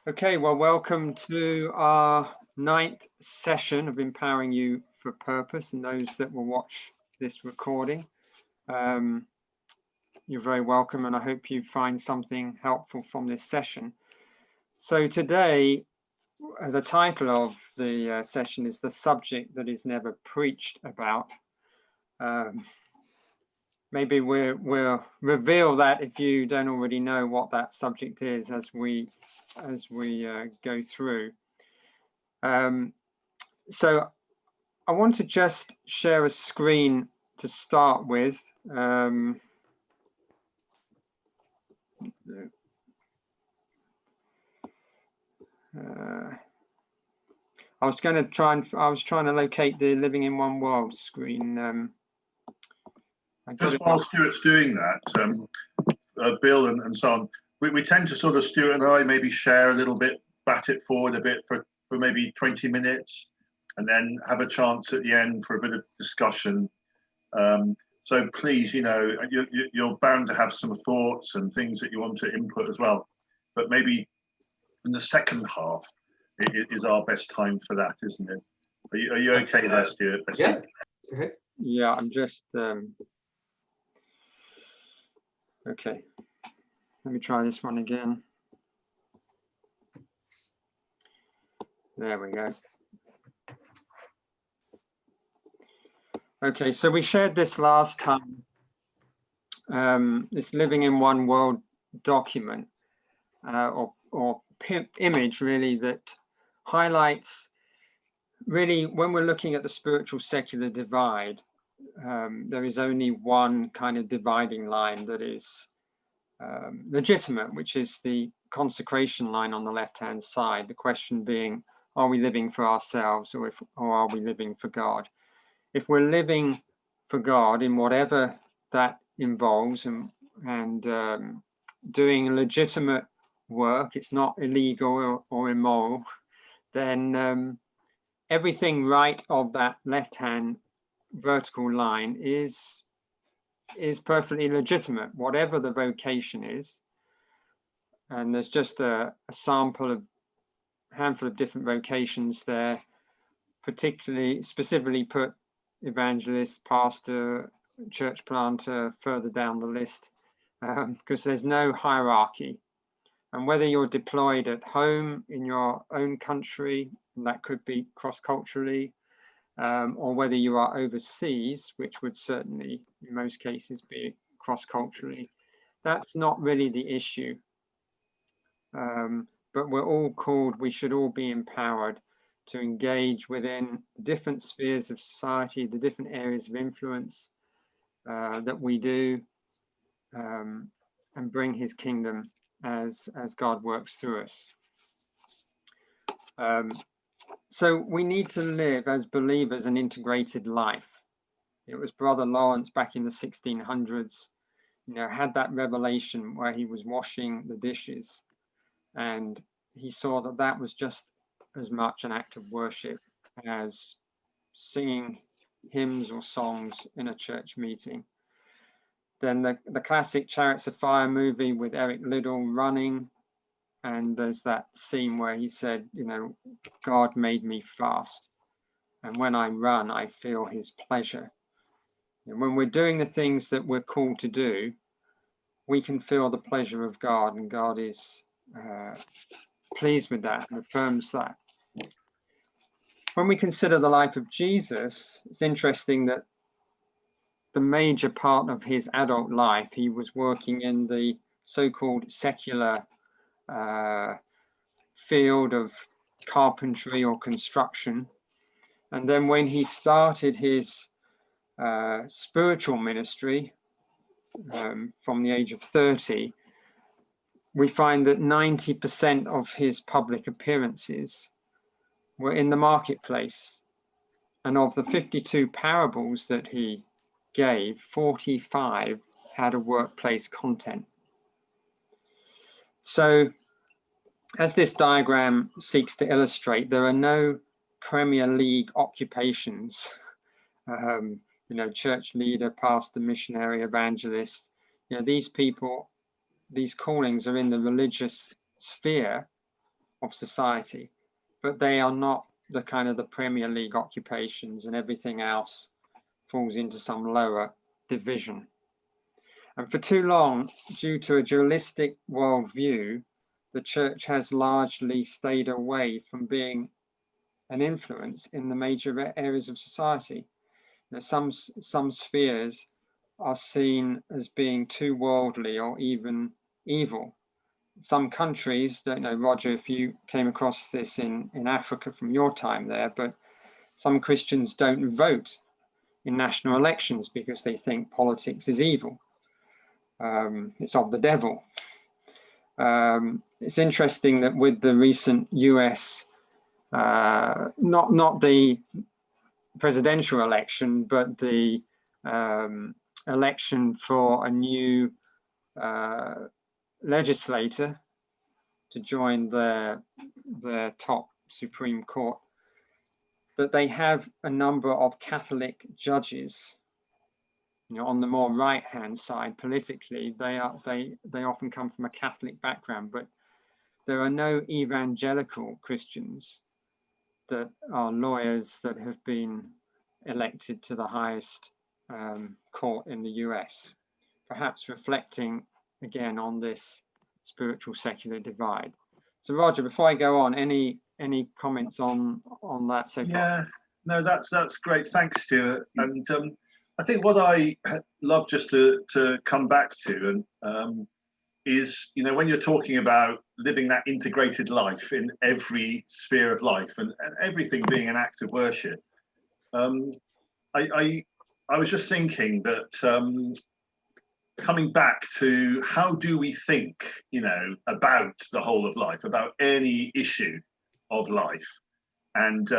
Okay, well, welcome to our 9th session of Empowering You for Purpose, and those that will watch this recording. You're very welcome, and I hope you find something helpful from this session. So today, the title of the session is The Subject That Is Never Preached About. Maybe we'll reveal that if you don't already know what that subject is as we go through. So I want to just share a screen to start with. I was trying to locate the Living in One World screen. Just while Stuart's doing that, Bill and so on, we tend to sort of, Stuart and I, maybe share a little bit, bat it forward a bit for maybe 20 minutes, and then have a chance at the end for a bit of discussion. So please, you're bound to have some thoughts and things that you want to input as well. But maybe in the second half is our best time for that, isn't it? Are you okay there, Stuart? Yeah. Yeah, I'm just okay. Let me try this one again. There we go. Okay, so we shared this last time, this Living in One World document or image really that highlights really when we're looking at the spiritual secular divide, there is only one kind of dividing line that is legitimate, which is the consecration line on the left-hand side. The question being, are we living for ourselves or are we living for God? If we're living for God in whatever that involves and doing legitimate work, it's not illegal or immoral, then everything right of that left-hand vertical line is perfectly legitimate, whatever the vocation is. And there's just a sample of handful of different vocations there, specifically put evangelist, pastor, church planter further down the list, because there's no hierarchy. And whether you're deployed at home in your own country, and that could be cross-culturally, or whether you are overseas, which would certainly in most cases be cross-culturally, that's not really the issue. But we're all called, we should all be empowered to engage within different spheres of society, the different areas of influence that we do, and bring his kingdom as God works through us. So we need to live as believers an integrated life. It was Brother Lawrence back in the 1600s, had that revelation where he was washing the dishes, and he saw that that was just as much an act of worship as singing hymns or songs in a church meeting. Then the classic Chariots of Fire movie with Eric Liddell running, and there's that scene where he said, God made me fast, and when I run, I feel his pleasure. And when we're doing the things that we're called to do, we can feel the pleasure of God, and God is pleased with that and affirms that. When we consider the life of Jesus, it's interesting that the major part of his adult life, he was working in the so-called secular field of carpentry or construction. And then when he started his spiritual ministry from the age of 30, we find that 90% of his public appearances were in the marketplace. And of the 52 parables that he gave, 45 had a workplace content. So as this diagram seeks to illustrate, there are no Premier League occupations, church leader, pastor, missionary, evangelist. These people, these callings are in the religious sphere of society, but they are not the kind of the Premier League occupations, and everything else falls into some lower division. And for too long, due to a dualistic worldview, the church has largely stayed away from being an influence in the major areas of society. You know, some spheres are seen as being too worldly or even evil. Some countries, don't know, Roger, if you came across this in Africa from your time there, but some Christians don't vote in national elections because they think politics is evil. It's of the devil. It's interesting that with the recent US, not the presidential election, but the election for a new legislator to join the top Supreme Court, that they have a number of Catholic judges. You know, on the more right-hand side politically, they often come from a Catholic background, but there are no evangelical Christians that are lawyers that have been elected to the highest court in the US, perhaps reflecting again on this spiritual secular divide. So Roger, before I go on, any comments on that so far? Yeah, no, that's great. Thanks, Stuart. And I think what I love just to come back to and is, you know, when you're talking about living that integrated life in every sphere of life and everything being an act of worship, I was just thinking that coming back to how do we think, you know, about the whole of life, about any issue of life. And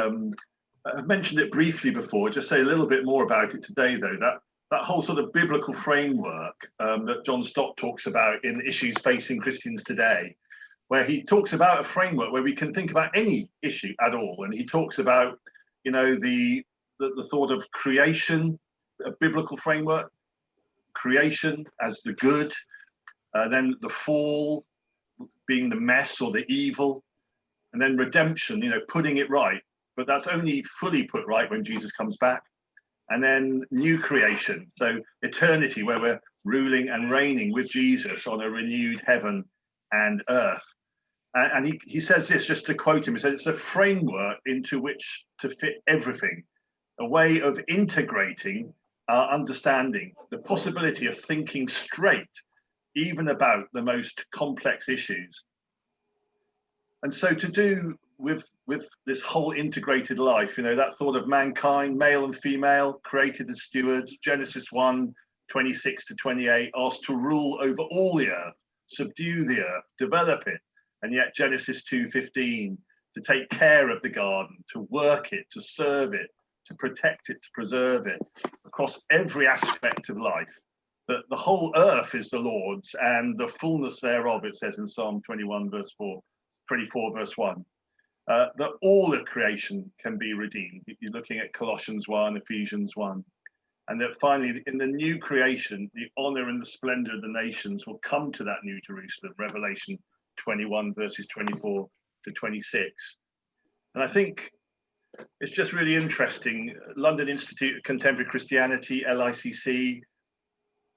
I've mentioned it briefly before, just say a little bit more about it today, though, that whole sort of biblical framework that John Stott talks about in Issues Facing Christians Today, where he talks about a framework where we can think about any issue at all. And he talks about, you know, the thought of creation, a biblical framework, creation as the good, then the fall being the mess or the evil, and then redemption, you know, putting it right. But that's only fully put right when Jesus comes back. And then new creation, so eternity, where we're ruling and reigning with Jesus on a renewed heaven and earth. And he says this, just to quote him, he says it's a framework into which to fit everything, a way of integrating our understanding, the possibility of thinking straight, even about the most complex issues. And so to do with this whole integrated life, you know, that thought of mankind, male and female, created as stewards, Genesis 1:26-28, asked to rule over all the earth, subdue the earth, develop it. And yet Genesis 2:15, to take care of the garden, to work it, to serve it, to protect it, to preserve it, across every aspect of life. That the whole earth is the Lord's and the fullness thereof, it says in Psalm 24 verse 1. That all of creation can be redeemed. You're looking at Colossians 1, Ephesians 1. And that finally, in the new creation, the honor and the splendor of the nations will come to that new Jerusalem, Revelation 21, verses 24-26. And I think it's just really interesting. London Institute of Contemporary Christianity, LICC,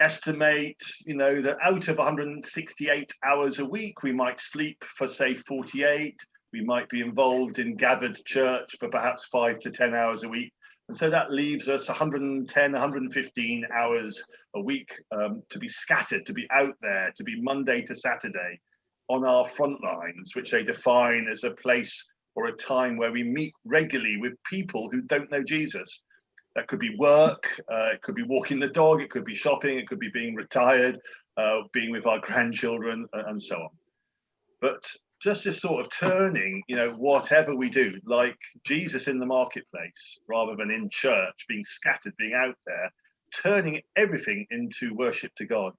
estimate, you know, that out of 168 hours a week, we might sleep for, say, 48. We might be involved in gathered church for perhaps 5 to 10 hours a week. And so that leaves us 110, 115 hours a week to be scattered, to be out there, to be Monday to Saturday on our front lines, which they define as a place or a time where we meet regularly with people who don't know Jesus. That could be work, it could be walking the dog, it could be shopping, it could be being retired, being with our grandchildren, and so on. But just this sort of turning, you know, whatever we do, like Jesus in the marketplace, rather than in church, being scattered, being out there, turning everything into worship to God.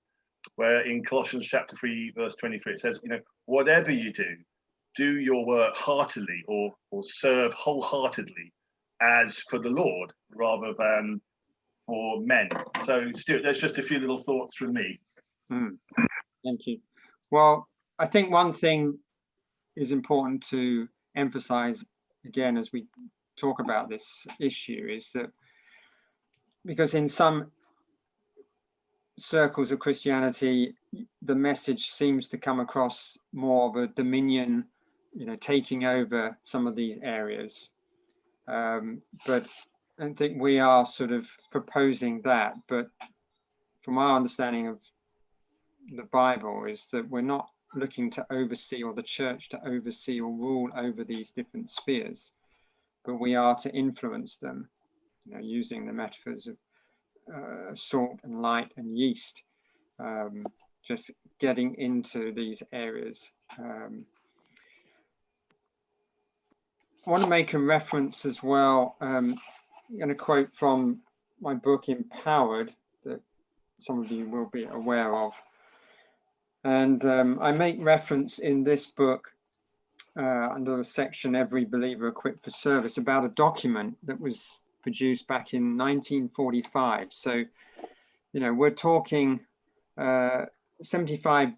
Where in Colossians chapter 3, verse 23, it says, you know, whatever you do your work heartily or serve wholeheartedly as for the Lord rather than for men. So Stuart, there's just a few little thoughts from me. Thank you. Well, I think one thing is important to emphasize again as we talk about this issue is that because in some circles of Christianity, the message seems to come across more of a dominion, taking over some of these areas. But I don't think we are sort of proposing that. But from our understanding of the Bible is that we're not looking to oversee, or the church to oversee or rule over these different spheres, but we are to influence them, using the metaphors of salt and light and yeast, just getting into these areas. I want to make a reference as well. I'm going to quote from my book Empowered, that some of you will be aware of. And I make reference in this book under the section Every Believer Equipped for Service about a document that was produced back in 1945. So, we're talking 75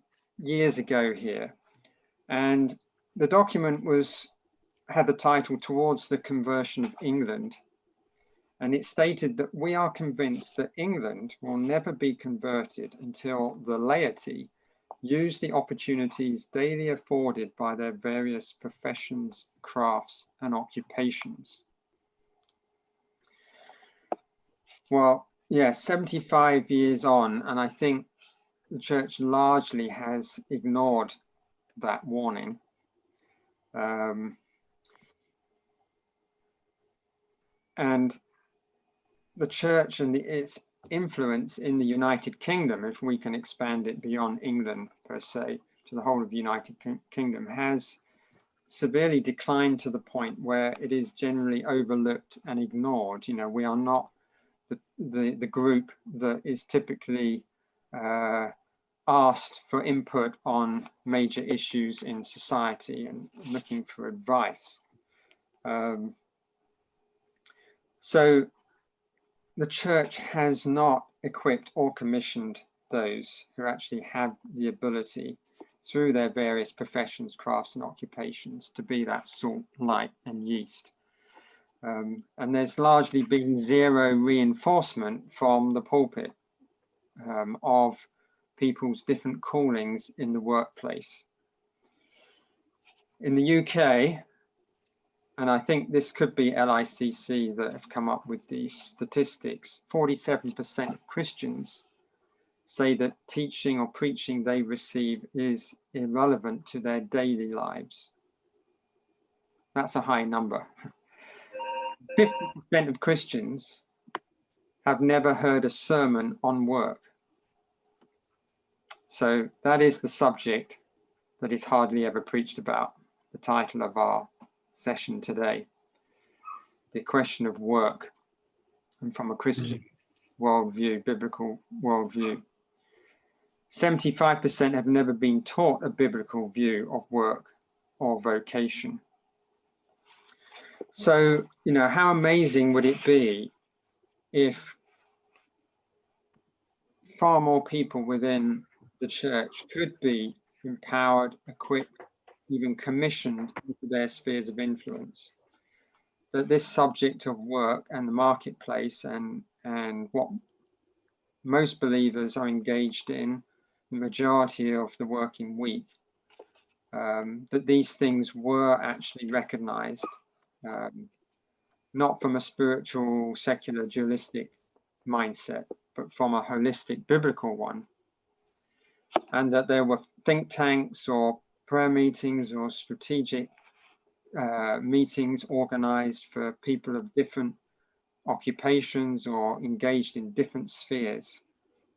years ago here. And the document had the title Towards the Conversion of England. And it stated that we are convinced that England will never be converted until the laity use the opportunities daily afforded by their various professions, crafts, and occupations. Well, yeah, 75 years on, and I think the church largely has ignored that warning. And the church and its influence in the United Kingdom, if we can expand it beyond England per se, to the whole of the United Kingdom, has severely declined to the point where it is generally overlooked and ignored. We are not the group that is typically asked for input on major issues in society and looking for advice. So the church has not equipped or commissioned those who actually have the ability through their various professions, crafts, and occupations to be that salt, light, and yeast. And there's largely been zero reinforcement from the pulpit of people's different callings in the workplace. In the UK, and I think this could be LICC that have come up with these statistics, 47% of Christians say that teaching or preaching they receive is irrelevant to their daily lives. That's a high number. 50% of Christians have never heard a sermon on work. So that is the subject that is hardly ever preached about, the title of our session today, the question of work, and from a Christian worldview, biblical worldview. 75% have never been taught a biblical view of work or vocation. So, how amazing would it be if far more people within the church could be empowered, equipped, even commissioned into their spheres of influence? That this subject of work and the marketplace and what most believers are engaged in, the majority of the working week, that these things were actually recognized, not from a spiritual, secular, dualistic mindset, but from a holistic, biblical one. And that there were think tanks or prayer meetings or strategic meetings organized for people of different occupations or engaged in different spheres,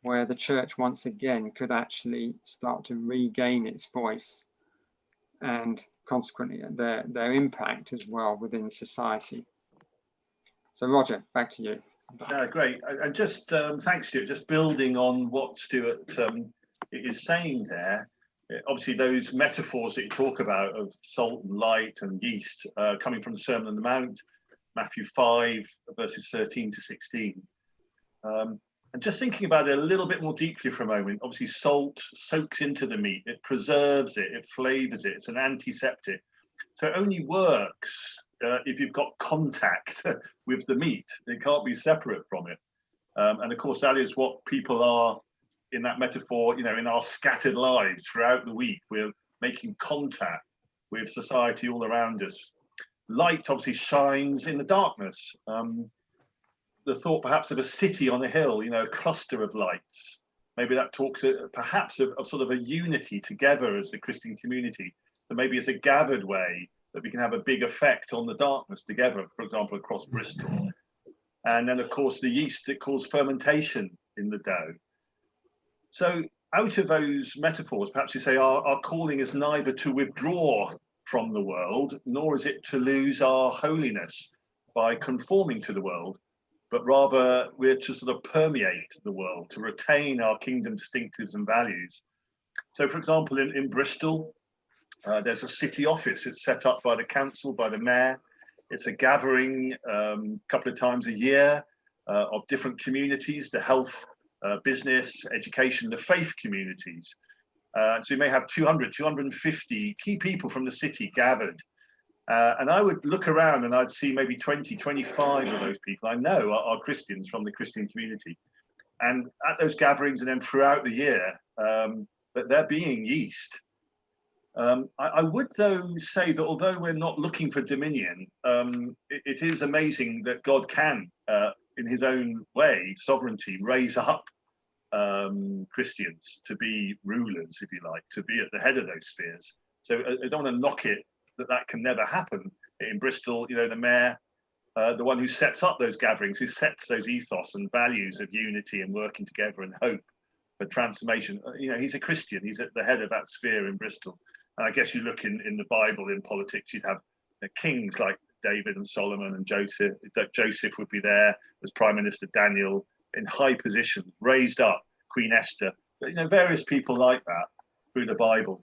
where the church once again could actually start to regain its voice and consequently their impact as well within society. So Roger, back to you. Great. And just thanks, Stuart. Just building on what Stuart is saying there. Obviously, those metaphors that you talk about of salt and light and yeast coming from the Sermon on the Mount, Matthew 5, verses 13 to 16. And And just thinking about it a little bit more deeply for a moment, obviously salt soaks into the meat, it preserves it, it flavors it, it's an antiseptic. So it only works if you've got contact with the meat. It can't be separate from it. And of course, that is what people are in that metaphor, in our scattered lives throughout the week. We're making contact with society all around us. Light obviously shines in the darkness. The thought perhaps of a city on a hill, a cluster of lights. Maybe that talks perhaps of sort of a unity together as a Christian community. So maybe it's a gathered way that we can have a big effect on the darkness together, for example, across Bristol. And then, of course, the yeast, it caused fermentation in the dough. So out of those metaphors, perhaps you say our calling is neither to withdraw from the world, nor is it to lose our holiness by conforming to the world, but rather we're to sort of permeate the world, to retain our kingdom distinctives and values. So, for example, in Bristol, there's a city office. It's set up by the council, by the mayor. It's a gathering a couple of times a year of different communities, the health, business, education, the faith communities. So you may have 200, 250 key people from the city gathered. And I would look around and I'd see maybe 20, 25 of those people I know are Christians from the Christian community. And at those gatherings and then throughout the year, that they're being yeast. I would, though, say that although we're not looking for dominion, it is amazing that God can, in his own way, sovereignty, raise up Christians to be rulers, if you like, to be at the head of those spheres. So I don't want to knock it that can never happen. In Bristol, the mayor, the one who sets up those gatherings, who sets those ethos and values of unity and working together and hope for transformation, he's a Christian. He's at the head of that sphere in Bristol. And I guess you look in the Bible, in politics, you'd have kings like David and Solomon and Joseph. Joseph would be there as Prime Minister, Daniel in high positions, raised up, Queen Esther, various people like that through the Bible.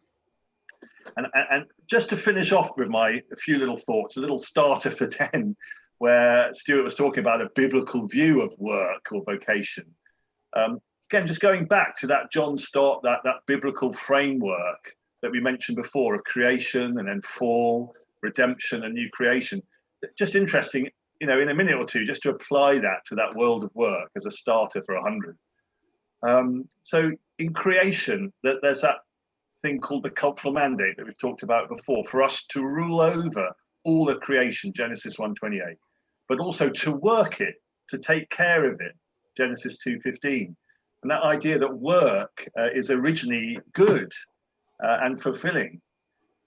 And just to finish off with a few little thoughts, a little starter for 10, where Stuart was talking about a biblical view of work or vocation. Again, just going back to that John Stott, that biblical framework that we mentioned before of creation and then fall, redemption and new creation. Just interesting, in a minute or two, just to apply that to that world of work as a starter for 100. So in creation, there's that thing called the cultural mandate that we've talked about before, for us to rule over all of creation, Genesis 1:28, but also to work it, to take care of it, Genesis 2:15. And that idea that work is originally good and fulfilling.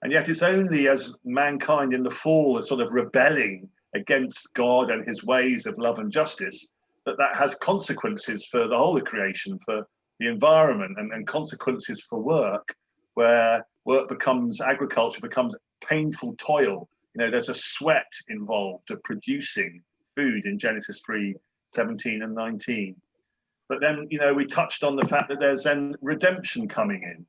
And yet it's only as mankind in the fall is sort of rebelling against God and his ways of love and justice that has consequences for the whole of creation, for the environment, and consequences for work, where agriculture becomes painful toil. There's a sweat involved of producing food in Genesis 3:17 and 19. But then, we touched on the fact that there's then redemption coming in,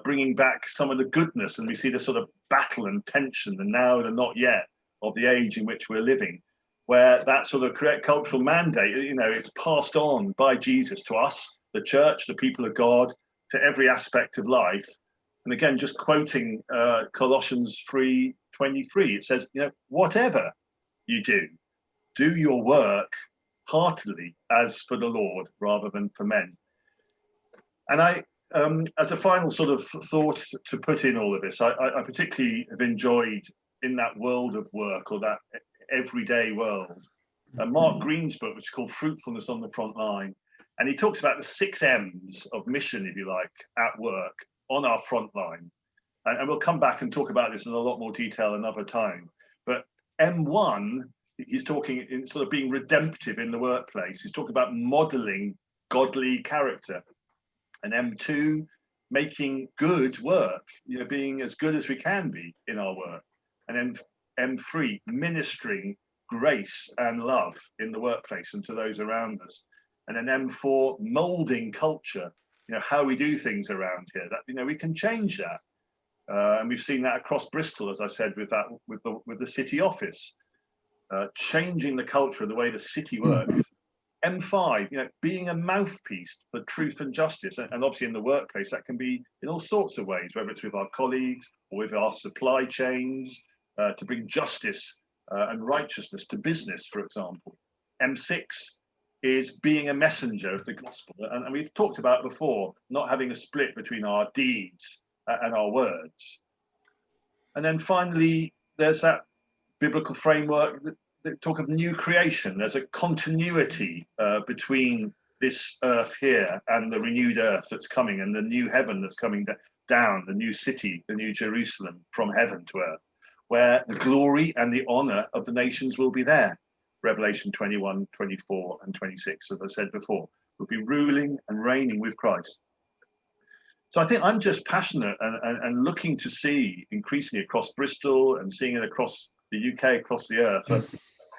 bringing back some of the goodness, and we see the sort of battle and tension, and now and not yet, of the age in which we're living, where that sort of correct cultural mandate, it's passed on by Jesus to us, the church, the people of God, to every aspect of life. And again, just quoting Colossians 3:23, it says, whatever you do your work heartily as for the Lord rather than for men. And I, as a final sort of thought to put in all of this, I particularly have enjoyed in that world of work, or that everyday world, Mark Green's book, which is called Fruitfulness on the Front Line. And he talks about the 6 M's of mission, if you like, at work on our front line. And we'll come back and talk about this in a lot more detail another time. But M1, he's talking in sort of being redemptive in the workplace. He's talking about modeling godly character. And M2, making good work, being as good as we can be in our work. And then M3, ministering grace and love in the workplace and to those around us. And then M4, molding culture, how we do things around here. That we can change that, and we've seen that across Bristol, as I said, with the city office, changing the culture of the way the city works. M5, being a mouthpiece for truth and justice, and obviously in the workplace that can be in all sorts of ways, whether it's with our colleagues or with our supply chains, to bring justice and righteousness to business, for example. M6 is being a messenger of the gospel, and we've talked about before, not having a split between our deeds and our words. And then finally, there's that biblical framework that talk of new creation. There's a continuity between this earth here and the renewed earth that's coming, and the new heaven that's coming down, the new city, the new Jerusalem from heaven to earth, where the glory and the honor of the nations will be there. Revelation 21, 24, and 26, as I said before, will be ruling and reigning with Christ. So I think I'm just passionate and looking to see increasingly across Bristol and seeing it across the UK, across the earth, a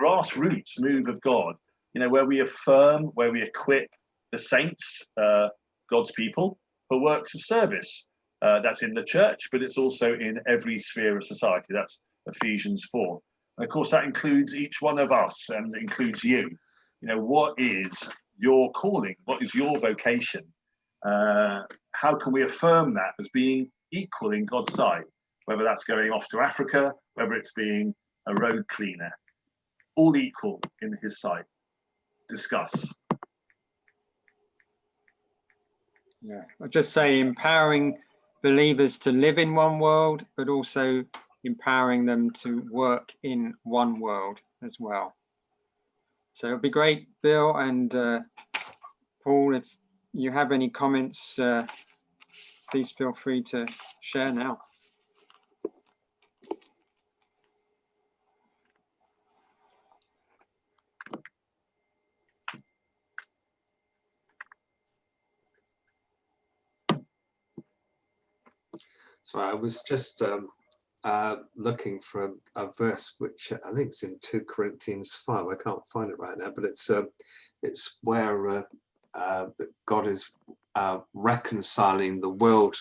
grassroots move of God, where we affirm, where we equip the saints, God's people, for works of service. That's in the church, but it's also in every sphere of society. That's Ephesians 4. And of course, that includes each one of us and includes you. What is your calling? What is your vocation? How can we affirm that as being equal in God's sight? Whether that's going off to Africa, whether it's being a road cleaner, all equal in his sight. Discuss. Yeah, I'll just say empowering believers to live in one world, but also empowering them to work in one world as well. So it'll be great, Bill and Paul, if you have any comments, please feel free to share now. So I was just looking for a verse which I think is in 2 Corinthians 5. I can't find it right now, but it's where God is reconciling the world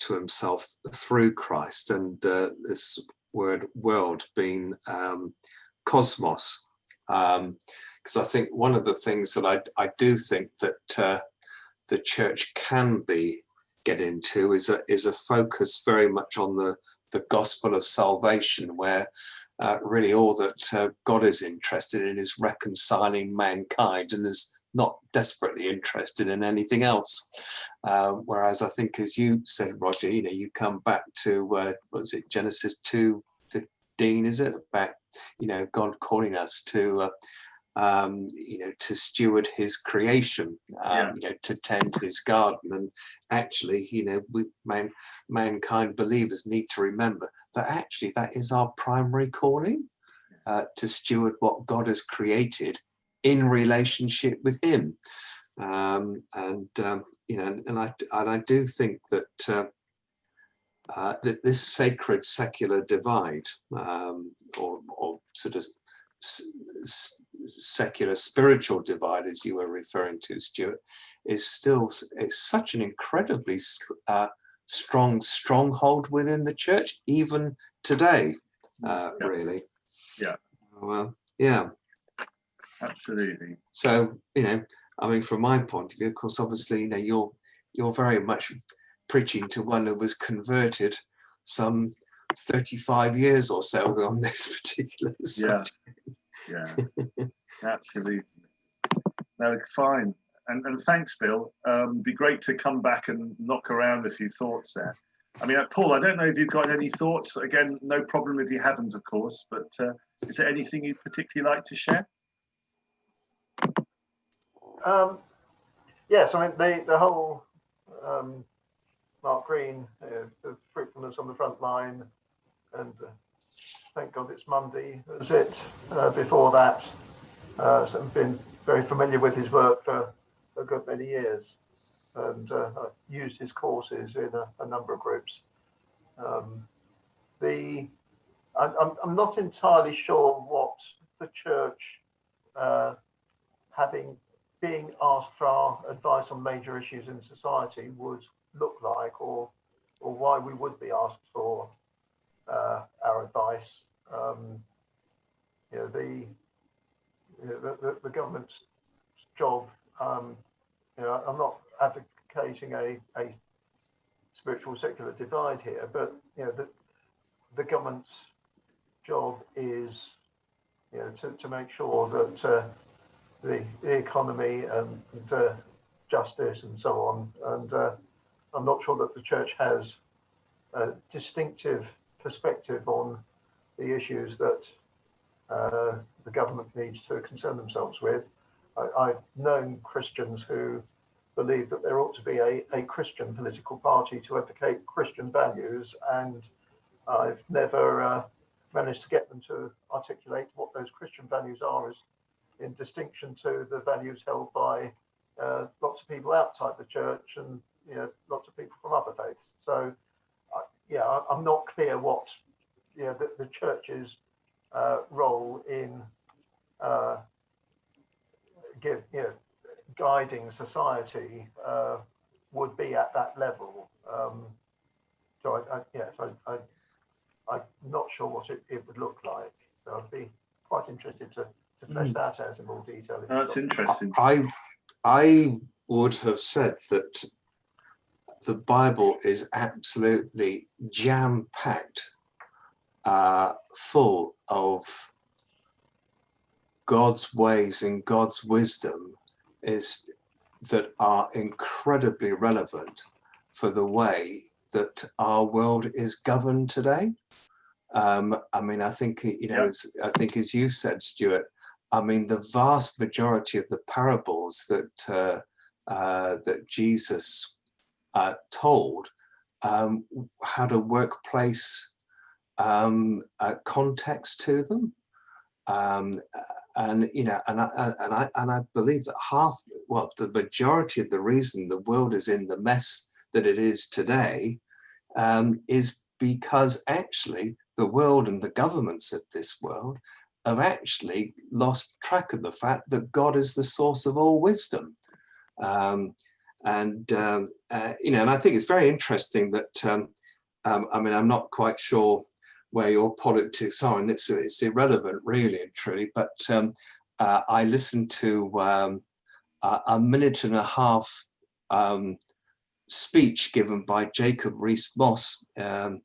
to himself through Christ, and this word world being cosmos. Because I think one of the things that I do think that the church can get into is a focus very much on the gospel of salvation, where really all that God is interested in is reconciling mankind and is not desperately interested in anything else. Whereas I think, as you said, Roger, you come back to what was it, Genesis 2:15, is it, about God calling us to to steward his creation, to tend his garden. And actually, mankind believers need to remember that actually that is our primary calling, to steward what God has created in relationship with him. And I do think that that this sacred secular divide, or sort of secular spiritual divide, as you were referring to, Stuart, is such an incredibly strong stronghold within the church, even today, really. Yeah. Well, yeah. Absolutely. So, from my point of view, of course, obviously, you're very much preaching to one who was converted some 35 years or so on this particular subject. Yeah, absolutely. No, fine. And thanks, Bill. It'd be great to come back and knock around a few thoughts there. I mean, Paul, I don't know if you've got any thoughts. Again, no problem if you haven't, of course, but is there anything you'd particularly like to share? Yes, I mean, the whole Mark Green, the fruitfulness on the front line, and thank God it's Monday, was it? Before that, so I've been very familiar with his work for a good many years, and I've used his courses in a number of groups. I'm not entirely sure what the church, being asked for our advice on major issues in society, would look like, or why we would be asked for our advice. The government job, I'm not advocating a spiritual secular divide here, but the government's job is to make sure that the economy and justice and so on, and I'm not sure that the church has a distinctive perspective on the issues that the government needs to concern themselves with. I've known Christians who believe that there ought to be a Christian political party to advocate Christian values, and I've never managed to get them to articulate what those Christian values are, as in distinction to the values held by lots of people outside the church and lots of people from other faiths. So I'm not clear what the church's role in guiding society would be at that level. So I'm not sure what it would look like. So I'd be quite interested to flesh that out in more detail. That's interesting. I would have said that the Bible is absolutely jam-packed, full of God's ways and God's wisdom that are incredibly relevant for the way that our world is governed today. I mean, I think, I think as you said, Stuart, I mean, the vast majority of the parables that Jesus told had a workplace context to them. And I believe that the majority of the reason the world is in the mess that it is today is because actually the world and the governments of this world have actually lost track of the fact that God is the source of all wisdom. And I think it's very interesting that, I mean, I'm not quite sure where your politics are, and it's irrelevant really and truly, but I listened to a minute and a half speech given by Jacob Rees-Mogg in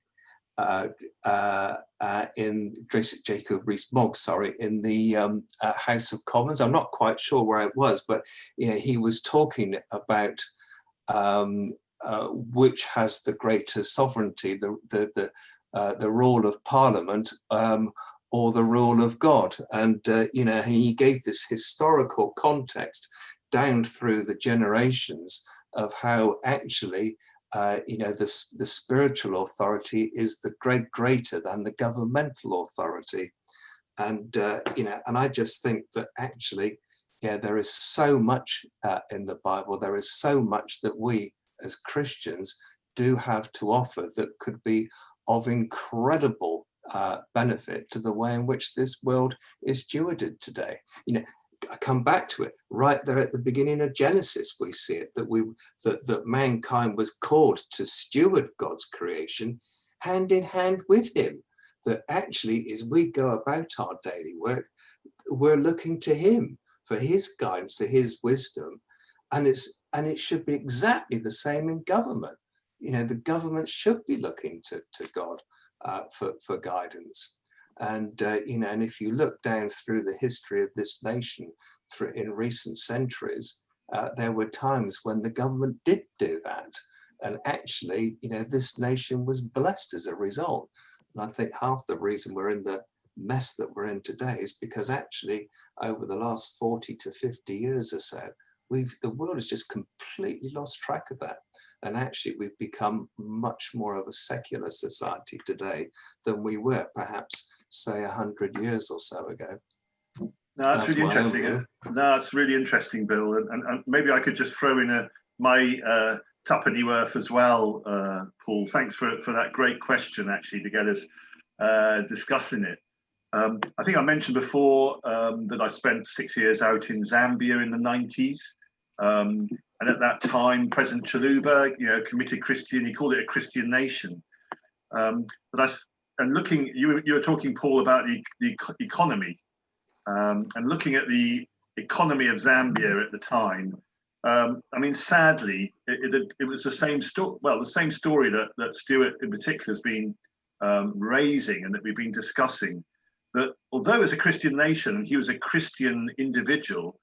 the House of Commons. I'm not quite sure where it was, but he was talking about which has the greater sovereignty, the rule of Parliament or the rule of God. And he gave this historical context down through the generations of how actually the spiritual authority is the greater than the governmental authority. And and I just think that actually there is so much in the Bible, there is so much that we as Christians do have to offer that could be of incredible benefit to the way in which this world is stewarded today. I come back to it right there at the beginning of Genesis. We see it that mankind was called to steward God's creation hand in hand with him. That actually, as we go about our daily work, we're looking to him for his guidance, for his wisdom, and it should be exactly the same in government. The government should be looking to God for guidance. And and if you look down through the history of this nation in recent centuries, there were times when the government did do that, and actually, this nation was blessed as a result. And I think half the reason we're in the mess that we're in today is because actually, over the last 40 to 50 years or so, the world has just completely lost track of that. And actually, we've become much more of a secular society today than we were perhaps, say, 100 years or so ago. No, that's really interesting. No, it's really interesting, Bill. And maybe I could just throw in my tuppenny worth as well, Paul. Thanks for that great question, actually, to get us discussing it. I think I mentioned before that I spent 6 years out in Zambia in the 90s. And at that time, President Chiluba, committed Christian. He called it a Christian nation. And looking, you were talking, Paul, about the economy, and looking at the economy of Zambia at the time, I mean, sadly, it was the same story. Well, the same story that Stuart in particular has been raising and that we've been discussing. That although it's a Christian nation and he was a Christian individual,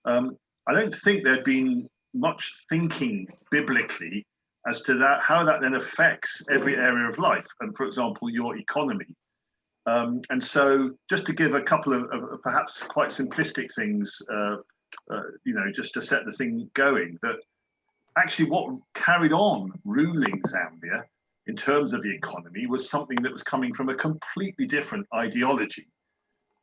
I don't think there'd been much thinking biblically as to that, how that then affects every area of life, and for example, your economy. And so, just to give a couple of perhaps quite simplistic things, just to set the thing going, that actually what carried on ruling Zambia in terms of the economy was something that was coming from a completely different ideology,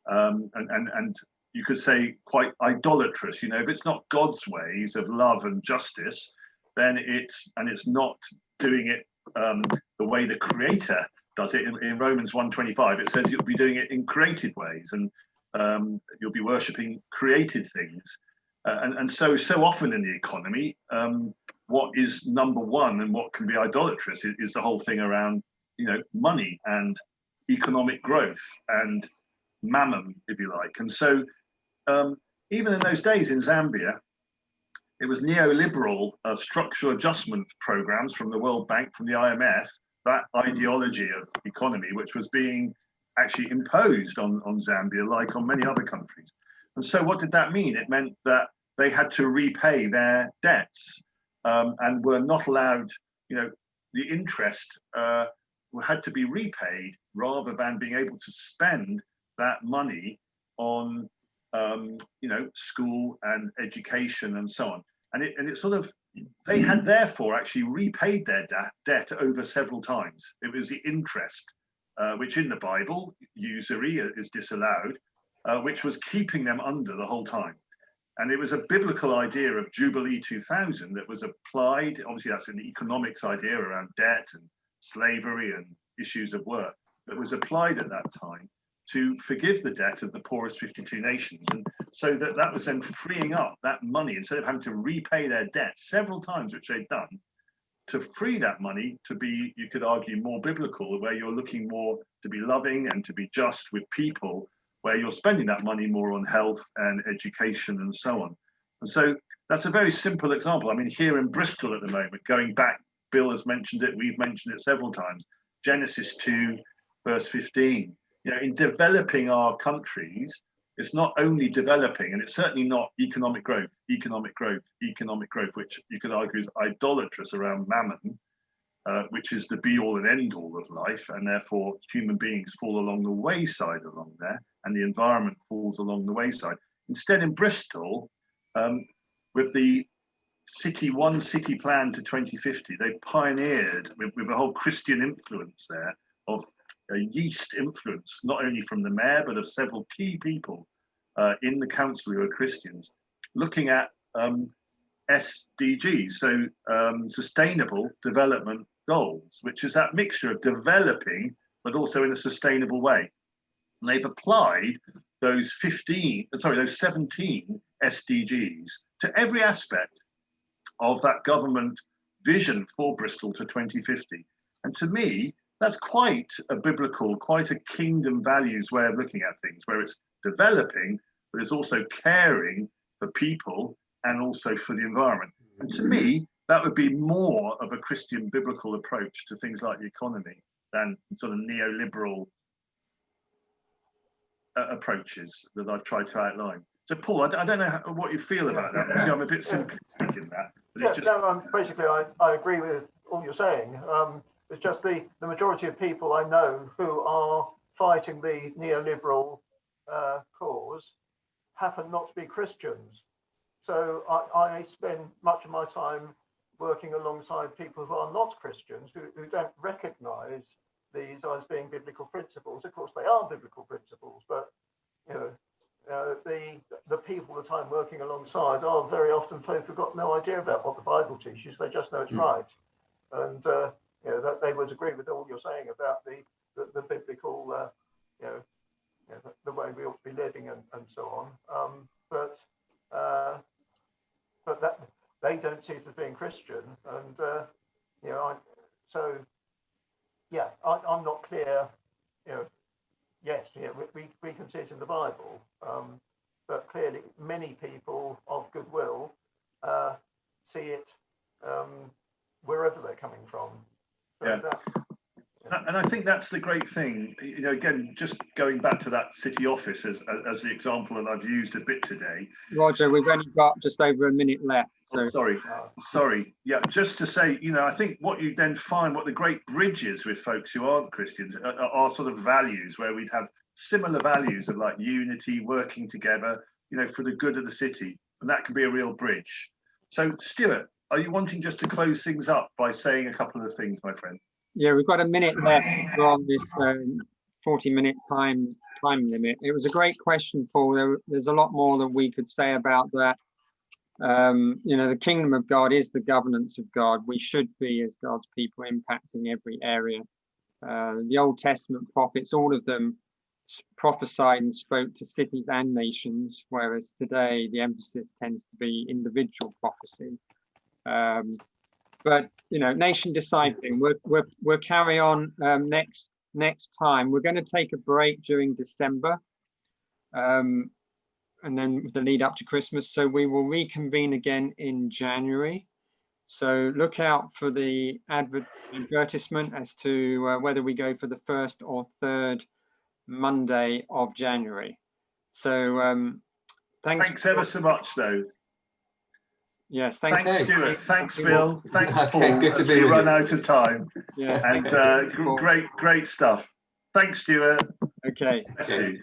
and you could say quite idolatrous. If it's not God's ways of love and justice, then it's not doing it the way the Creator does it. In Romans 1:25, it says you'll be doing it in created ways, and you'll be worshipping created things. And so often in the economy, what is number one and what can be idolatrous is the whole thing around, money and economic growth and mammon, if you like. And so even in those days in Zambia, it was neoliberal structural adjustment programs from the World Bank, from the IMF, that ideology of economy, which was being actually imposed on Zambia, like on many other countries. And so what did that mean? It meant that they had to repay their debts and were not allowed, the interest had to be repaid rather than being able to spend that money on, school and education and so on. And it sort of, they had therefore actually repaid their debt over several times. It was the interest, which in the Bible, usury is disallowed, which was keeping them under the whole time. And it was a biblical idea of Jubilee 2000 that was applied. Obviously, that's an economics idea around debt and slavery and issues of work that was applied at that time to forgive the debt of the poorest 52 nations. And so that was then freeing up that money, instead of having to repay their debt several times, which they'd done, to free that money to be, you could argue, more biblical, where you're looking more to be loving and to be just with people, where you're spending that money more on health and education and so on. And so that's a very simple example. I mean, here in Bristol at the moment, going back, Bill has mentioned it, we've mentioned it several times, Genesis 2, verse 15. In developing our countries, it's not only developing, and it's certainly not economic growth, which you could argue is idolatrous around mammon, which is the be-all and end-all of life, and therefore human beings fall along the wayside along there, and the environment falls along the wayside. Instead, in Bristol, with the One City Plan to 2050, they pioneered with a whole Christian influence there, of a yeast influence, not only from the mayor, but of several key people in the council who are Christians, looking at SDGs, so Sustainable Development Goals, which is that mixture of developing, but also in a sustainable way. And they've applied those 17 SDGs to every aspect of that government vision for Bristol to 2050. And to me, that's quite a biblical, quite a kingdom values way of looking at things, where it's developing, but it's also caring for people and also for the environment. And to me, that would be more of a Christian biblical approach to things like the economy than sort of neoliberal approaches that I've tried to outline. So, Paul, I don't know what you feel about that. See, I'm a bit simplistic in that. But it's just... basically, I agree with all you're saying. It's just the majority of people I know who are fighting the neoliberal cause happen not to be Christians. So I spend much of my time working alongside people who are not Christians, who don't recognize these as being biblical principles. Of course, they are biblical principles, but the people that I'm working alongside are very often folk who've got no idea about what the Bible teaches. They just know it's right. And that they would agree with all you're saying about the biblical, the way we ought to be living and so on. But that they don't see it as being Christian, and I'm not clear. Yes, we can see it in the Bible, but clearly many people of goodwill see it wherever they're coming from. So Yeah. And I think that's the great thing, you know, again, just going back to that city office as the example that I've used a bit today. Roger, we've only got just over a minute left. So. Oh, sorry. Yeah, just to say, you know, I think what you then find, what the great bridge is with folks who aren't Christians are sort of values, where we'd have similar values of like unity, working together, you know, for the good of the city. And that can be a real bridge. So, Stuart, are you wanting just to close things up by saying a couple of things, my friend? Yeah, we've got a minute left on this 40-minute time limit. It was a great question, Paul. There's a lot more that we could say about that. You know, the kingdom of God is the governance of God. We should be, as God's people, impacting every area. The Old Testament prophets, all of them prophesied and spoke to cities and nations, whereas today the emphasis tends to be individual prophecy. But you know, nation discipling, we'll carry on next time. We're going to take a break during December, and then the lead up to Christmas. So we will reconvene again in January. So look out for the advertisement as to whether we go for the 1st or 3rd Monday of January. So thanks ever so much, though. Yes, thanks, Stuart. Thanks, Bill. Thanks, Paul. Good to be we with run you. out of time. Yeah, and great stuff. Thanks, Stuart. Okay. Thank you.